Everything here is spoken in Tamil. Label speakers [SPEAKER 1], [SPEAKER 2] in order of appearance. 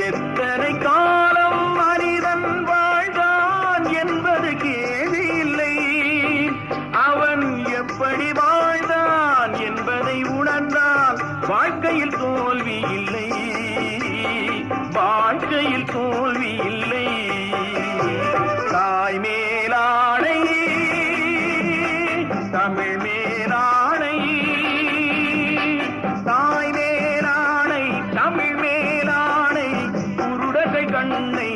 [SPEAKER 1] எத்தனை காலம் மனிதன் வாழ்ந்தான் என்பது கேள்வி இல்லை. அவன் எப்படி வாழ்ந்தான் என்பதை உணர்ந்தான். வாழ்க்கையில் தோல்வி இல்லை, வாழ்க்கையில் தோல்வி இல்லை. தாய் மேலாடை, தமிழ் மேலாடை, தாய் மேலாடை, தமிழ் மேலாடை, குருடர்கள் கண்ணை